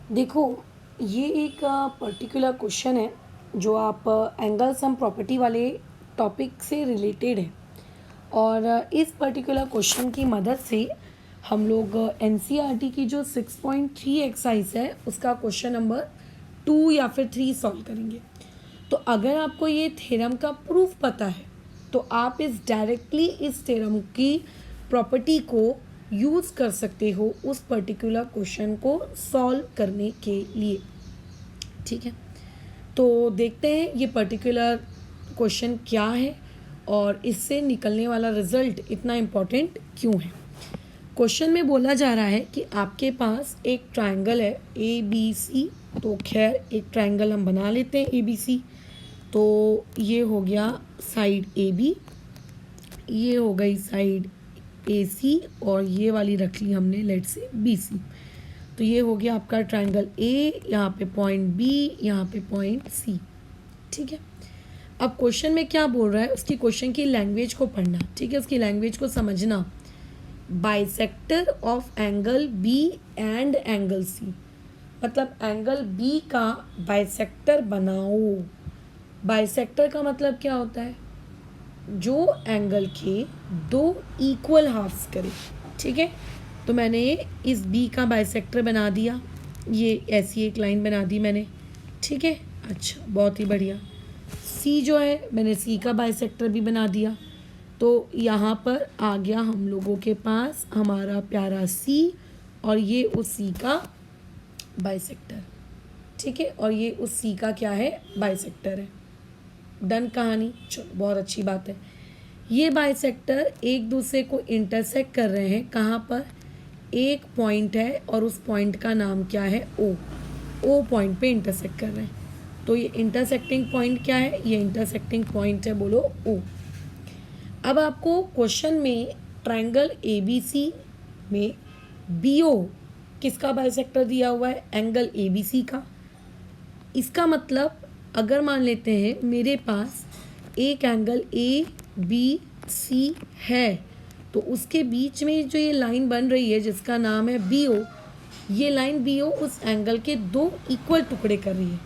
देखो, ये एक पर्टिकुलर क्वेश्चन है जो आप एंगल सम प्रॉपर्टी वाले टॉपिक से रिलेटेड है। और इस पर्टिकुलर क्वेश्चन की मदद से हम लोग एनसीईआरटी की जो 6.3 एक्सरसाइज है उसका क्वेश्चन नंबर 2 या फिर 3 सॉल्व करेंगे। तो अगर आपको ये थ्योरम का प्रूफ पता है तो आप इस थ्योरम की प्रॉपर्टी को यूज़ कर सकते हो उस पर्टिकुलर क्वेश्चन को सॉल्व करने के लिए। ठीक है, तो देखते हैं ये पर्टिकुलर क्वेश्चन क्या है और इससे निकलने वाला रिजल्ट इतना इम्पोर्टेंट क्यों है। क्वेश्चन में बोला जा रहा है कि आपके पास एक ट्रायंगल है ए बी सी। तो खैर एक ट्रायंगल हम बना लेते हैं ए बी सी। तो ये हो गया साइड ए बी, ये हो गई साइड ए सी और ये वाली रख ली हमने लेट से बी सी। तो ये हो गया आपका ट्रायंगल ए, यहाँ पे पॉइंट बी, यहाँ पे पॉइंट सी। ठीक है, अब क्वेश्चन में क्या बोल रहा है उसकी क्वेश्चन की लैंग्वेज को पढ़ना। ठीक है, उसकी लैंग्वेज को समझना। Bisector of angle B and angle C, मतलब एंगल बी का बाइसेक्टर बनाओ। बाइसेक्टर का मतलब क्या होता है? जो एंगल के दो इक्वल हाफ्स करे। ठीक है, तो मैंने इस बी का बाइसेक्टर बना दिया, ये ऐसी एक लाइन बना दी मैंने। ठीक है, अच्छा बहुत ही बढ़िया। सी जो है मैंने सी का बाइसेक्टर भी बना दिया। तो यहाँ पर आ गया हम लोगों के पास हमारा प्यारा सी और ये उस सी का बाइसेक्टर। ठीक है, और ये उस सी का क्या है? बाइसेक्टर है। डन कहानी। चलो बहुत अच्छी बात है। ये बाइसेक्टर एक दूसरे को इंटरसेक्ट कर रहे हैं। कहाँ पर? एक पॉइंट है और उस पॉइंट का नाम क्या है? ओ। ओ पॉइंट पे इंटरसेक्ट कर रहे हैं। तो ये इंटरसेक्टिंग पॉइंट क्या है? ये इंटरसेक्टिंग पॉइंट है, बोलो ओ। अब आपको क्वेश्चन में ट्रायंगल ए बी सी में बी ओ किसका बाइसेक्टर दिया हुआ है? एंगल ए बी सी का। इसका मतलब अगर मान लेते हैं मेरे पास एक एंगल ए बी सी है तो उसके बीच में जो ये लाइन बन रही है जिसका नाम है बी ओ, ये लाइन बी ओ उस एंगल के दो इक्वल टुकड़े कर रही है।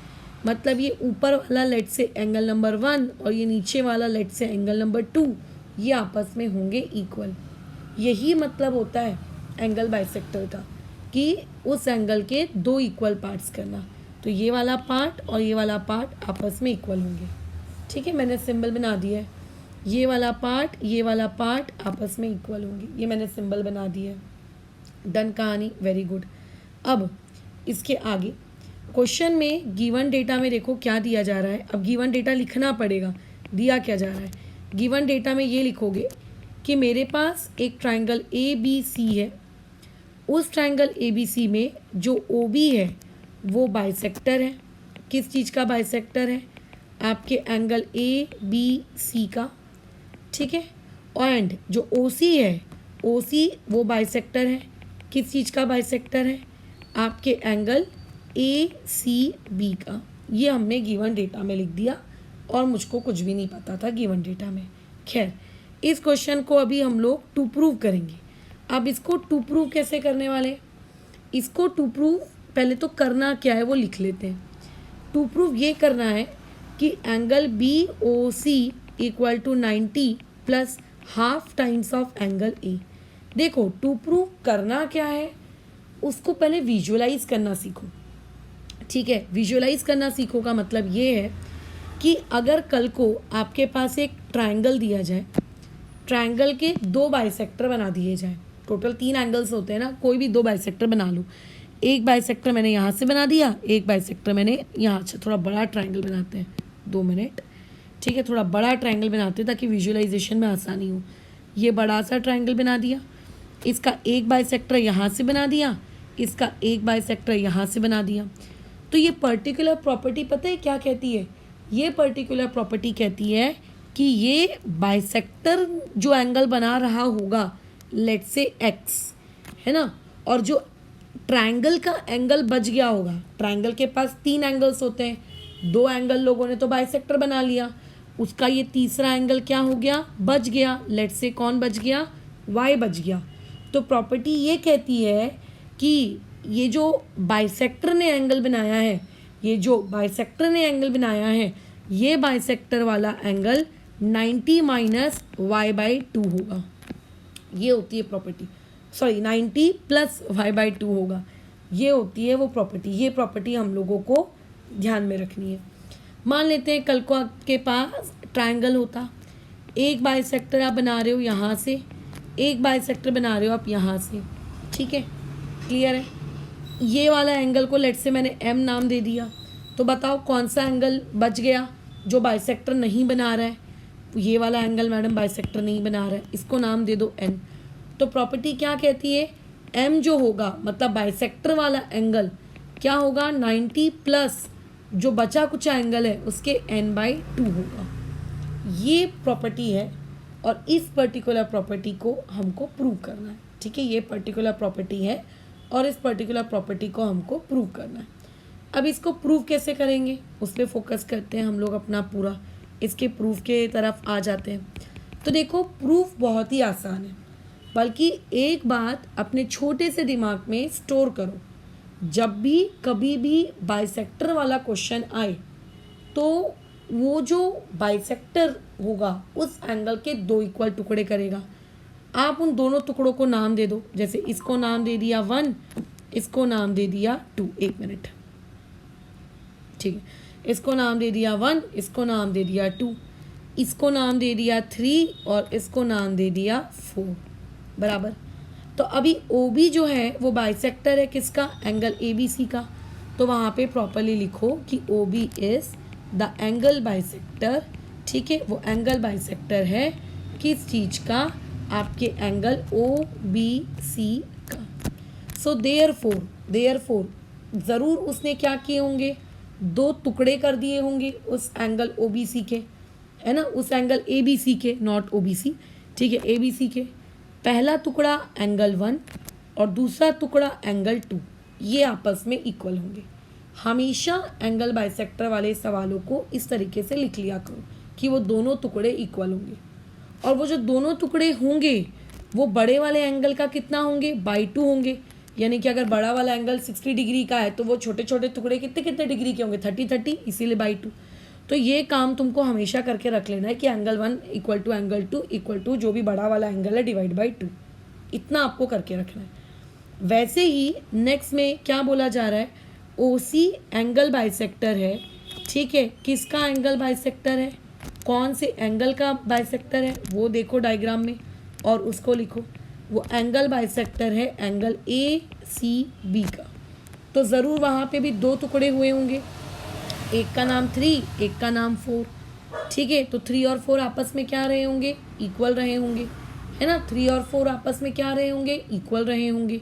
मतलब ये ऊपर वाला लेट से एंगल नंबर 1 और ये नीचे वाला लेट से एंगल नंबर 2, ये आपस में होंगे इक्वल। यही मतलब होता है एंगल बाइसेक्टर का कि उस एंगल के दो इक्वल पार्ट्स करना। तो ये वाला पार्ट और ये वाला पार्ट आपस में इक्वल होंगे। ठीक है, मैंने सिंबल बना दिया है। ये वाला पार्ट आपस में इक्वल होंगे, ये मैंने सिंबल बना दिया है। डन कहानी, वेरी गुड। अब इसके आगे क्वेश्चन में गिवन डेटा में देखो क्या दिया जा रहा है। अब गिवन डेटा लिखना पड़ेगा। दिया क्या जा रहा है? गिवन डेटा में ये लिखोगे कि मेरे पास एक ट्रायंगल ए बी सी है। उस ट्रायंगल ए बी सी में जो ओ बी है वो बाइसेक्टर है। किस चीज़ का बाइसेक्टर है? आपके एंगल ए बी सी का। ठीक है, एंड जो ओ सी है, ओ सी वो बाइसेक्टर है। किस चीज़ का बाइसेक्टर है? आपके एंगल ए सी बी का। ये हमने गिवन डेटा में लिख दिया और मुझको कुछ भी नहीं पता था गिवन डेटा में। खैर, इस क्वेश्चन को अभी हम लोग टू प्रूव करेंगे। अब इसको टू प्रूव कैसे करने वाले? इसको टू प्रूव पहले तो करना क्या है वो लिख लेते हैं। टू प्रूव ये करना है कि angle B O C equal to 90 plus half times of angle A. देखो टू प्रूव करना क्या है उसको पहले विजुअलाइज करना सीखो। ठीक है, विजुअलाइज करना सीखो का मतलब ये है कि अगर कल को आपके पास एक ट्रायंगल दिया जाए, ट्रायंगल के दो बाइसेक्टर बना दिए जाए, टोटल 3 एंगल्स होते हैं ना, कोई भी दो बाइसेक्टर बना लो। एक बाइसेक्टर मैंने यहाँ से बना दिया, एक बाइसेक्टर मैंने यहाँ। अच्छा थोड़ा बड़ा ट्रायंगल बनाते हैं, 2 मिनट। ठीक है, थोड़ा बड़ा ट्रायंगल बनाते हैं ताकि विजुअलाइजेशन में आसानी हो। ये बड़ा सा ट्रायंगल बना दिया, इसका एक बाइसेक्टर यहाँ से बना दिया, इसका एक बाइसेक्टर यहाँ से बना दिया। तो ये पर्टिकुलर प्रॉपर्टी पता है क्या कहती है? ये पर्टिकुलर प्रॉपर्टी कहती है कि ये बाइसेक्टर जो एंगल बना रहा होगा लेट से एक्स, है ना, और जो ट्रायंगल का एंगल बच गया होगा। ट्रायंगल के पास 3 एंगल्स होते हैं, 2 एंगल लोगों ने तो बाइसेक्टर बना लिया, उसका ये तीसरा एंगल क्या हो गया? बच गया। लेट से कौन बच गया? वाई बच गया। तो प्रॉपर्टी ये कहती है कि ये जो बाइसेक्टर ने एंगल बनाया है, ये बाइसेक्टर वाला एंगल 90 माइनस y/2 होगा। ये होती है प्रॉपर्टी, 90 प्लस y/2 होगा। ये होती है वो प्रॉपर्टी। ये प्रॉपर्टी हम लोगों को ध्यान में रखनी है। मान लेते हैं कल को आपके पास ट्रायंगल होता, एक बाइसेक्टर आप बना रहे हो यहाँ से, एक बाइसेक्टर बना रहे हो आप यहाँ से, ठीक है, क्लियर है। ये वाला एंगल को लेट से मैंने m नाम दे दिया, तो बताओ कौन सा एंगल बच गया जो बाइसेक्टर नहीं बना रहा है। ये वाला एंगल मैडम बाइसेक्टर नहीं बना रहा है, इसको नाम दे दो n। तो प्रॉपर्टी क्या कहती है, m जो होगा मतलब बाइसेक्टर वाला एंगल क्या होगा, 90 प्लस जो बचा कुचा एंगल है उसके n/2 होगा। ये प्रॉपर्टी है और इस पर्टिकुलर प्रॉपर्टी को हमको प्रूव करना है, ठीक है। ये पर्टिकुलर प्रॉपर्टी है और इस पर्टिकुलर प्रॉपर्टी को हमको प्रूव करना है। अब इसको प्रूव कैसे करेंगे उस पर फोकस करते हैं हम लोग अपना पूरा, इसके प्रूफ के तरफ आ जाते हैं। तो देखो प्रूफ बहुत ही आसान है, बल्कि एक बात अपने छोटे से दिमाग में स्टोर करो, जब भी कभी भी बाइसेक्टर वाला क्वेश्चन आए तो वो जो बाइसेक्टर होगा उस एंगल के दो इक्वल टुकड़े करेगा। आप उन दोनों टुकड़ों को नाम दे दो, जैसे इसको नाम दे दिया 1, इसको नाम दे दिया 2, एक मिनट, ठीक है, इसको नाम दे दिया 1, इसको नाम दे दिया 2, इसको नाम दे दिया 3 और इसको नाम दे दिया 4, बराबर। तो अभी OB जो है वो बाइसेक्टर है किसका, एंगल ABC का। तो वहाँ पे प्रॉपरली लिखो कि OB is the angle bisector, ठीक है, वो एंगल बाइसेक्टर है किस चीज़ का, आपके एंगल OBC का। सो देयरफॉर ज़रूर उसने क्या किए होंगे, दो टुकड़े कर दिए होंगे उस एंगल OBC के, है ना, उस एंगल ABC के, नॉट OBC, ठीक है, ABC के। पहला टुकड़ा एंगल 1 और दूसरा टुकड़ा एंगल 2, ये आपस में इक्वल होंगे। हमेशा एंगल बाइसेक्टर वाले सवालों को इस तरीके से लिख लिया करो कि वो दोनों टुकड़े इक्वल होंगे, और वो जो दोनों टुकड़े होंगे वो बड़े वाले एंगल का कितना होंगे, बाई 2 होंगे। यानी कि अगर बड़ा वाला एंगल 60 डिग्री का है तो वो छोटे छोटे टुकड़े कितने कितने डिग्री के होंगे, 30, इसीलिए बाई 2। तो ये काम तुमको हमेशा करके रख लेना है कि angle 1 equal to angle 2 equal to जो भी बड़ा वाला एंगल है डिवाइड बाई 2, इतना आपको करके रखना है। वैसे ही नेक्स्ट में क्या बोला जा रहा है, OC एंगल बाइसेक्टर है, ठीक है, किसका एंगल बाइसेक्टर है, कौन से एंगल का बाइसेक्टर है वो देखो डायग्राम में और उसको लिखो। वो एंगल बाइसेक्टर है एंगल ACB का। तो ज़रूर वहाँ पे भी दो टुकड़े हुए होंगे, एक का नाम 3, एक का नाम 4, ठीक है। तो 3 और 4 आपस में क्या रहे होंगे, इक्वल रहे होंगे, है ना। 3 और 4 आपस में क्या रहे होंगे, इक्वल रहे होंगे।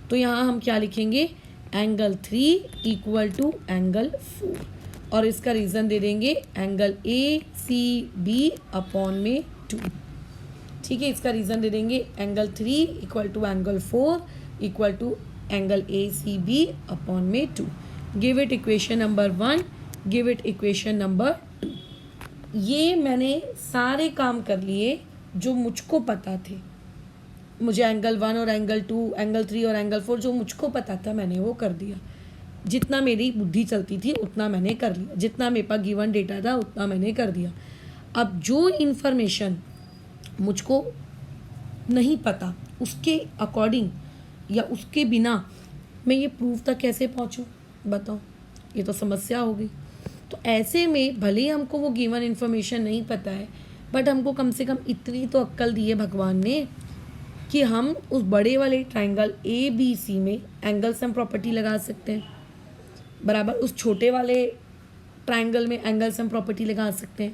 तो यहाँ हम क्या लिखेंगे, एंगल 3 इक्वल टू एंगल 4, और इसका रीज़न दे देंगे एंगल ACB अपॉन में 2, ठीक है। इसका रीज़न दे देंगे angle 3 equal to angle 4 equal to angle ACB upon में 2। Give it equation number 1, give it equation number 2। ये मैंने सारे काम कर लिए जो मुझको पता थे। मुझे एंगल 1 और एंगल 2, एंगल 3 और एंगल 4 जो मुझको पता था मैंने वो कर दिया। जितना मेरी बुद्धि चलती थी उतना मैंने कर लिया, जितना मेरे पास गिवन डेटा था उतना मैंने कर दिया। अब जो इन्फॉर्मेशन मुझको नहीं पता उसके अकॉर्डिंग या उसके बिना मैं ये प्रूफ तक कैसे पहुँचूँ, बताओ, ये तो समस्या हो गई। तो ऐसे में भले ही हमको वो गिवन इन्फॉर्मेशन नहीं पता है, बट हमको कम से कम इतनी तो अक्ल दी है भगवान ने कि हम उस बड़े वाले ट्रायंगल ABC में एंगल सम प्रॉपर्टी लगा सकते हैं, बराबर उस छोटे वाले ट्रायंगल में एंगल सम प्रॉपर्टी लगा सकते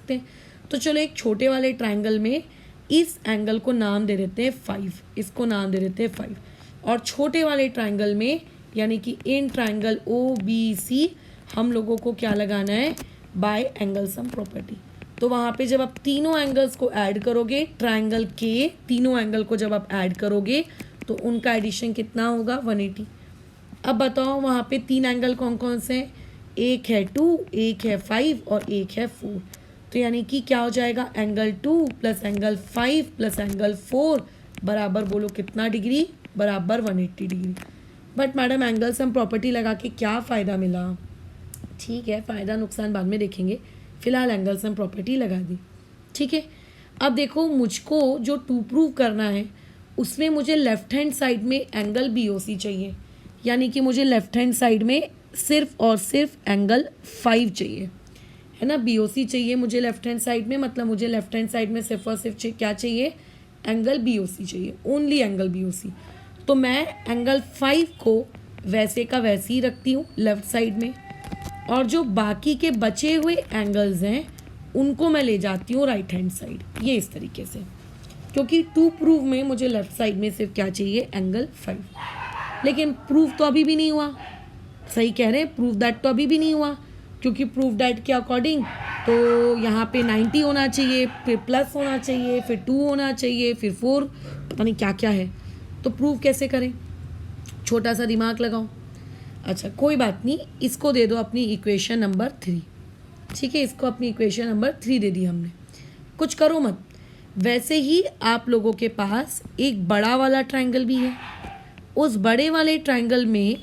हैं। तो चलो एक छोटे वाले ट्रायंगल में इस एंगल को नाम दे देते हैं 5, इसको नाम दे देते हैं 5, और छोटे वाले ट्रायंगल में यानी कि इन ट्रायंगल OBC हम लोगों को क्या लगाना है, बाय एंगल सम प्रॉपर्टी। तो वहाँ पे जब आप तीनों एंगल्स को ऐड करोगे, ट्रायंगल के तीनों एंगल को जब आप ऐड करोगे तो उनका एडिशन कितना होगा, 180। अब बताओ वहाँ पे 3 एंगल कौन कौन से हैं, एक है 2, एक है 5 और एक है 4। तो यानी कि क्या हो जाएगा, angle 2 plus angle 5 plus angle 4 बराबर बोलो कितना डिग्री, बराबर 180 degree. But madam angle sum property लगा के क्या फ़ायदा मिला? ठीक है, फ़ायदा नुकसान बाद में देखेंगे, फ़िलहाल एंगल सम प्रॉपर्टी लगा दी। ठीक है, अब देखो मुझको जो टू प्रूव करना है उसमें मुझे लेफ़्ट हैंड साइड में एंगल BOC चाहिए, यानी कि मुझे लेफ़्ट हैंड साइड में सिर्फ और सिर्फ एंगल 5 चाहिए, है ना। BOC चाहिए मुझे लेफ़्ट हैंड साइड में, मतलब मुझे लेफ़्ट हैंड साइड में सिर्फ और सिर्फ क्या चाहिए? एंगल BOC चाहिए, ओनली एंगल BOC। तो मैं एंगल 5 को वैसे का वैसे ही रखती हूँ लेफ़्ट साइड में, और जो बाकी के बचे हुए एंगल्स हैं उनको मैं ले जाती हूँ राइट हैंड साइड, ये इस तरीके से, क्योंकि टू प्रूव में मुझे लेफ़्ट साइड में सिर्फ क्या चाहिए? एंगल 5। लेकिन प्रूव तो अभी भी नहीं हुआ, सही कह रहे हैं, प्रूव दैट तो अभी भी नहीं हुआ, क्योंकि प्रूव दैट के अकॉर्डिंग तो यहाँ पे 90 होना चाहिए, फिर प्लस होना चाहिए, फिर 2 होना चाहिए, फिर 4, पता नहीं क्या क्या है। तो प्रूव कैसे करें? छोटा सा दिमाग लगाओ। अच्छा कोई बात नहीं, इसको दे दो अपनी इक्वेशन नंबर 3। ठीक है, इसको अपनी इक्वेशन नंबर 3 दे दी हमने। कुछ करो मत, वैसे ही आप लोगों के पास एक बड़ा वाला ट्रायंगल भी है। उस बड़े वाले ट्रायंगल में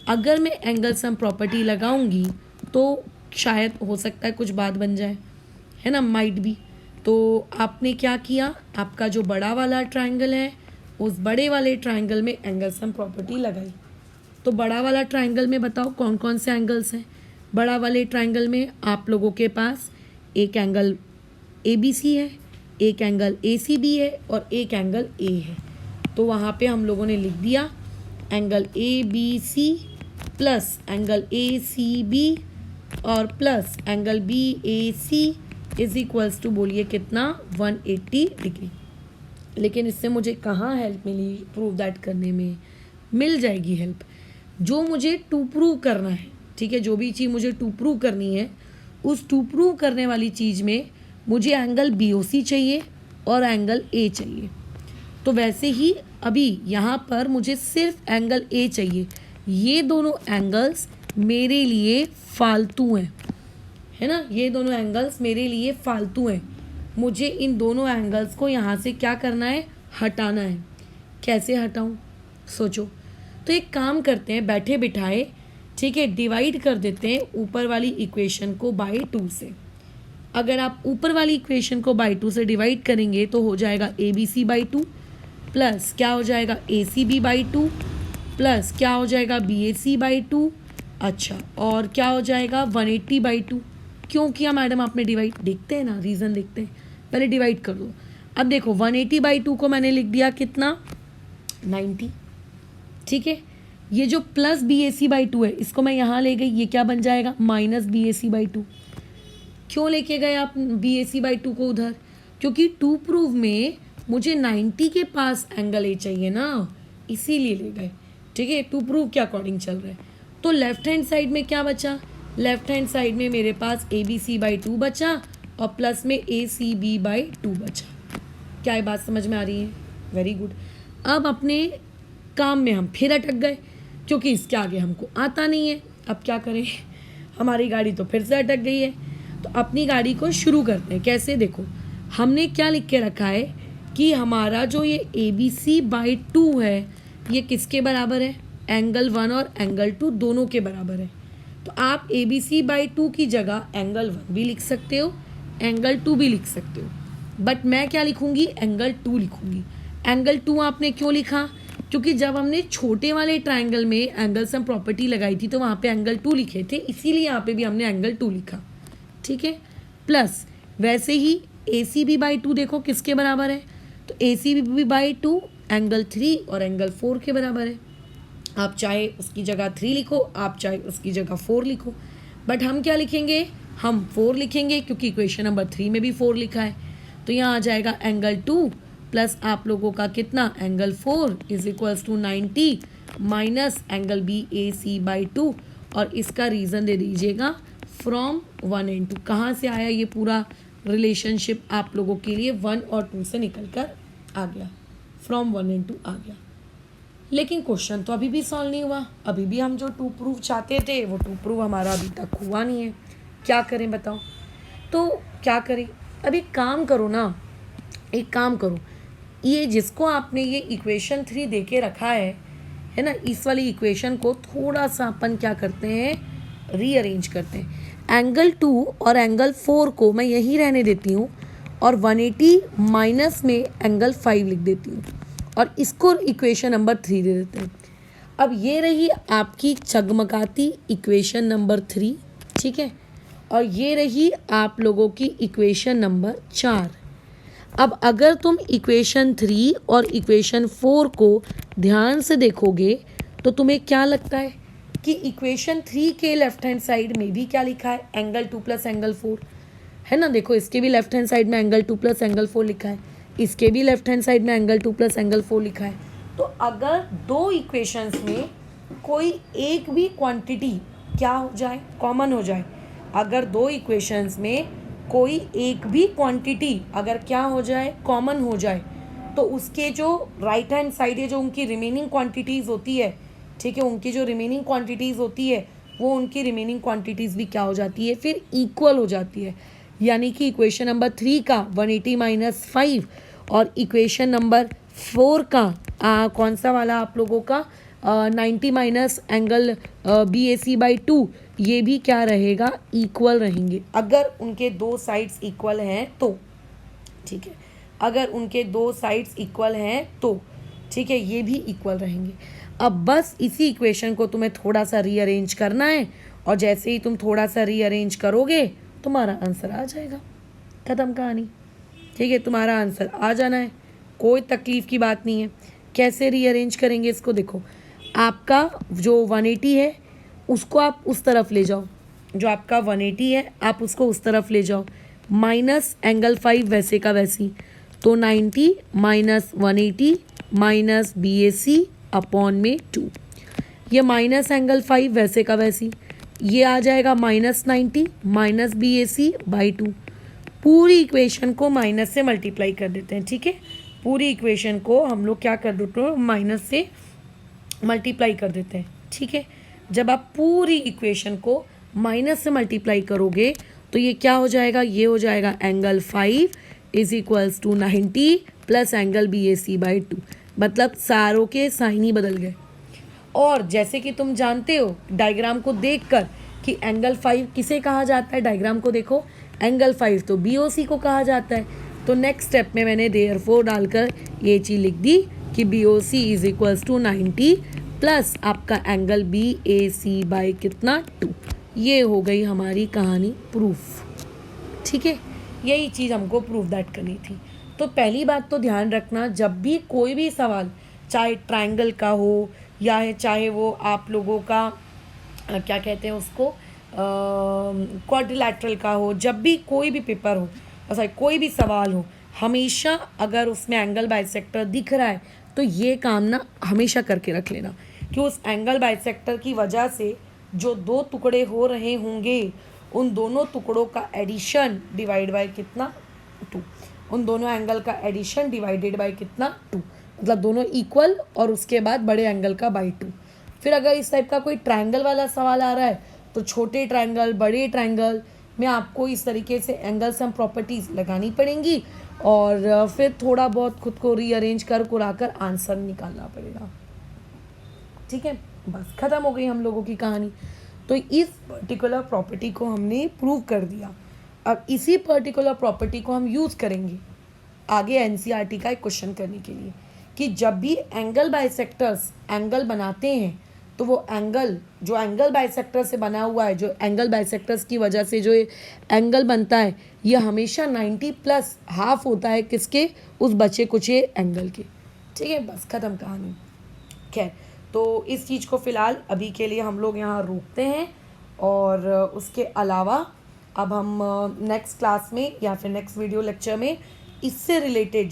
अगर मैं एंगल सम प्रॉपर्टी लगाऊंगी तो शायद हो सकता है कुछ बात बन जाए, है ना, माइट भी। तो आपने क्या किया, आपका जो बड़ा वाला ट्रायंगल है उस बड़े वाले ट्रायंगल में एंगल सम प्रॉपर्टी लगाई। तो बड़ा वाला ट्रायंगल में बताओ कौन कौन से एंगल्स हैं? बड़ा वाले ट्रायंगल में आप लोगों के पास एक एंगल ABC है, एक एंगल ACB है और एक एंगल A है। तो वहाँ पे हम लोगों ने लिख दिया angle ABC plus angle ACB और plus angle BAC is equals to, बोलिए कितना? 180 डिग्री। लेकिन इससे मुझे कहाँ हेल्प मिली प्रूव दैट करने में? मिल जाएगी हेल्प। जो मुझे टू प्रूव करना है, ठीक है, जो भी चीज़ मुझे टू प्रूव करनी है, उस टू प्रूव करने वाली चीज़ में मुझे एंगल BOC चाहिए और एंगल A चाहिए। तो वैसे ही अभी यहाँ पर मुझे सिर्फ एंगल A चाहिए। ये दोनों एंगल्स मेरे लिए फालतू हैं, है ना, ये दोनों एंगल्स मेरे लिए फालतू हैं। मुझे इन दोनों एंगल्स को यहाँ से क्या करना है? हटाना है। कैसे हटाऊँ? सोचो। तो एक काम करते हैं, बैठे बिठाए, ठीक है, डिवाइड कर देते हैं ऊपर वाली इक्वेशन को बाई 2 से। अगर आप ऊपर वाली इक्वेशन को बाई 2 से डिवाइड करेंगे तो हो जाएगा ABC बाई 2 प्लस क्या हो जाएगा? ACB बाई 2 प्लस क्या हो जाएगा? BAC by 2। अच्छा, और क्या हो जाएगा? 180 बाई 2। क्यों किया मैडम आपने डिवाइड? देखते हैं ना, रीज़न देखते हैं, पहले डिवाइड कर दो। अब देखो 180 बाई 2 को मैंने लिख दिया कितना? 90। ठीक है, ये जो प्लस BAC बाई 2 है इसको मैं यहाँ ले गई, ये क्या बन जाएगा? Minus BAC by 2। क्यों लेके गए आप BAC बाई 2 को उधर? क्योंकि टू प्रूव में मुझे 90 के पास एंगल A चाहिए ना, इसीलिए ले गए। ठीक है, टू प्रूव के अकॉर्डिंग चल रहा है। तो लेफ्ट हैंड साइड में क्या बचा? लेफ्ट हैंड साइड में मेरे पास ABC बाई 2 बचा और प्लस में ACB बाई 2 बचा। क्या ये बात समझ में आ रही है? Very good. अब अपने काम में हम फिर अटक गए, क्योंकि इसके आगे हमको आता नहीं है। अब क्या करें, हमारी गाड़ी तो फिर से अटक गई है। तो अपनी गाड़ी को शुरू करते हैं। कैसे? देखो हमने क्या लिख के रखा है कि हमारा जो ये ABC बाई 2 है ये किसके बराबर है? एंगल 1 और एंगल 2 दोनों के बराबर है। तो आप ABC बाई 2 की जगह एंगल 1 भी लिख सकते हो, एंगल 2 भी लिख सकते हो, बट मैं क्या लिखूंगी? एंगल 2 लिखूंगी। एंगल 2 आपने क्यों लिखा? क्योंकि जब हमने छोटे वाले ट्रायंगल में एंगल सम प्रॉपर्टी लगाई थी तो वहाँ पे एंगल 2 लिखे थे, इसीलिए यहाँ पे भी हमने एंगल 2 लिखा। ठीक है, प्लस वैसे ही ACB बाई 2 देखो किसके बराबर है? तो ACB बाई 2 एंगल 3 और एंगल 4 के बराबर है। आप चाहे उसकी जगह 3 लिखो, आप चाहे उसकी जगह 4 लिखो, बट हम क्या लिखेंगे? हम 4 लिखेंगे, क्योंकि इक्वेशन नंबर 3 में भी 4 लिखा है। तो यहाँ आ जाएगा एंगल 2 प्लस आप लोगों का कितना? Angle 4 is equals to 90 minus angle BAC by 2, और इसका रीज़न दे दीजिएगा फ्रॉम 1 and 2। कहाँ से आया ये पूरा रिलेशनशिप आप लोगों के लिए? 1 और 2 से निकल कर आ गया, फ्रॉम 1 and 2 आ गया। लेकिन क्वेश्चन तो अभी भी सॉल्व नहीं हुआ। अभी भी हम जो टू प्रूफ चाहते थे वो टू प्रूफ हमारा अभी तक हुआ नहीं है। क्या करें बताओ? तो क्या करें? अब एक काम करो ना, एक काम करो, ये जिसको आपने ये इक्वेशन 3 दे के रखा है है ना, इस वाली इक्वेशन को थोड़ा सा अपन क्या करते हैं, रीअरेंज करते हैं। एंगल 2 और एंगल 4 को मैं यही रहने देती हूँ और 180 माइनस में एंगल 5 लिख देती हूँ और इसको इक्वेशन नंबर 3 दे देते हैं। अब ये रही आपकी चगमगाती इक्वेशन नंबर 3, ठीक है, और ये रही आप लोगों की इक्वेशन नंबर 4। अब अगर तुम इक्वेशन 3 और इक्वेशन 4 को ध्यान से देखोगे तो तुम्हें क्या लगता है कि इक्वेशन 3 के लेफ्ट हैंड साइड में भी क्या लिखा है, एंगल 2 प्लस एंगल 4, है ना। देखो इसके भी लेफ्ट हैंड साइड में एंगल 2 प्लस एंगल 4 लिखा है, इसके भी लेफ्ट हैंड साइड में एंगल 2 प्लस एंगल 4 लिखा है। तो अगर दो इक्वेशंस में कोई एक भी क्वांटिटी क्या हो जाए, कॉमन हो जाए, अगर दो इक्वेशंस में कोई एक भी क्वांटिटी अगर क्या हो जाए, कॉमन हो जाए, तो उसके जो राइट हैंड साइड है, जो उनकी रिमेनिंग क्वांटिटीज़ होती है, ठीक है, उनकी जो रिमेनिंग क्वांटिटीज़ होती है वो उनकी रिमेनिंग क्वांटिटीज़ भी क्या हो जाती है, फिर इक्वल हो जाती है। यानी कि इक्वेशन नंबर 3 का 180 माइनस 5 और इक्वेशन नंबर 4 का कौन सा वाला आप लोगों का 90 माइनस एंगल BAC/2, ये भी क्या रहेगा, इक्वल रहेंगे अगर उनके दो साइड्स इक्वल हैं तो, ठीक है, अगर उनके दो साइड्स इक्वल हैं तो, ठीक है, ये भी इक्वल रहेंगे। अब बस इसी इक्वेशन को तुम्हें थोड़ा सा रीअरेंज करना है और जैसे ही तुम थोड़ा सा रीअरेंज करोगे तुम्हारा आंसर आ जाएगा, ख़त्म कहानी, ठीक है, तुम्हारा आंसर आ जाना है, कोई तकलीफ़ की बात नहीं है। कैसे रीअरेंज करेंगे इसको, देखो आपका जो 180 है उसको आप उस तरफ ले जाओ, जो आपका 180 है आप उसको उस तरफ ले जाओ, माइनस एंगल 5 वैसे का वैसी, तो 90 माइनस 180 माइनस BAC अपॉन में 2, ये माइनस एंगल 5 वैसे का वैसी, ये आ जाएगा माइनस 90 माइनस BAC/2। पूरी इक्वेशन को माइनस से मल्टीप्लाई कर देते हैं, ठीक है, पूरी इक्वेशन को हम लोग क्या कर देते हैं, माइनस से मल्टीप्लाई कर देते हैं, ठीक है। जब आप पूरी इक्वेशन को माइनस से मल्टीप्लाई करोगे तो ये क्या हो जाएगा, ये हो जाएगा angle 5 is equals to 90 plus angle BAC/2, मतलब सारों के साइन ही बदल गए। और जैसे कि तुम जानते हो डायग्राम को देखकर कि एंगल 5 किसे कहा जाता है, डायग्राम को देखो, एंगल 5 तो BOC को कहा जाता है। तो नेक्स्ट स्टेप में मैंने देयरफॉर डालकर ये चीज़ लिख दी कि BOC is equals to 90 plus आपका एंगल BAC कितना 2। ये हो गई हमारी कहानी प्रूफ, ठीक है, यही चीज़ हमको प्रूफ दैट करनी थी। तो पहली बात तो ध्यान रखना, जब भी कोई भी सवाल चाहे ट्रायंगल का हो या चाहे वो आप लोगों का क्या कहते हैं उसको क्वाड्रिलैटरल का हो, जब भी कोई भी पेपर हो, सॉरी कोई भी सवाल हो, हमेशा अगर उसमें एंगल बाइसेक्टर दिख रहा है तो ये काम ना हमेशा करके रख लेना कि उस एंगल बाइसेक्टर की वजह से जो दो टुकड़े हो रहे होंगे उन दोनों टुकड़ों का एडिशन डिवाइड बाय कितना 2, उन दोनों एंगल का एडिशन डिवाइडेड बाय कितना 2, मतलब दोनों इक्वल और उसके बाद बड़े एंगल का बाई 2। फिर अगर इस टाइप का कोई ट्रायंगल वाला सवाल आ रहा है तो छोटे ट्रायंगल बड़े ट्रायंगल में आपको इस तरीके से एंगल सम प्रॉपर्टीज़ लगानी पड़ेंगी और फिर थोड़ा बहुत खुद को रीअरेंज कर कुराकर आंसर निकालना पड़ेगा, ठीक है। बस ख़त्म हो गई हम लोगों की कहानी। तो इस पर्टिकुलर प्रॉपर्टी को हमने प्रूव कर दिया। अब इसी पर्टिकुलर प्रॉपर्टी को हम यूज़ करेंगे आगे NCERT का एक क्वेश्चन करने के लिए कि जब भी एंगल बाइसेक्टर्स एंगल बनाते हैं तो वो एंगल जो एंगल बाइसेक्टर से बना हुआ है, जो एंगल बाइसेक्टर्स की वजह से जो एंगल बनता है, ये हमेशा 90 प्लस हाफ होता है किसके, उस बचे कुचे एंगल के, ठीक है। बस ख़त्म कहानी। खैर, तो इस चीज़ को फ़िलहाल अभी के लिए हम लोग यहाँ रोकते हैं और उसके अलावा अब हम नेक्स्ट क्लास में या फिर नेक्स्ट वीडियो लेक्चर में इससे रिलेटेड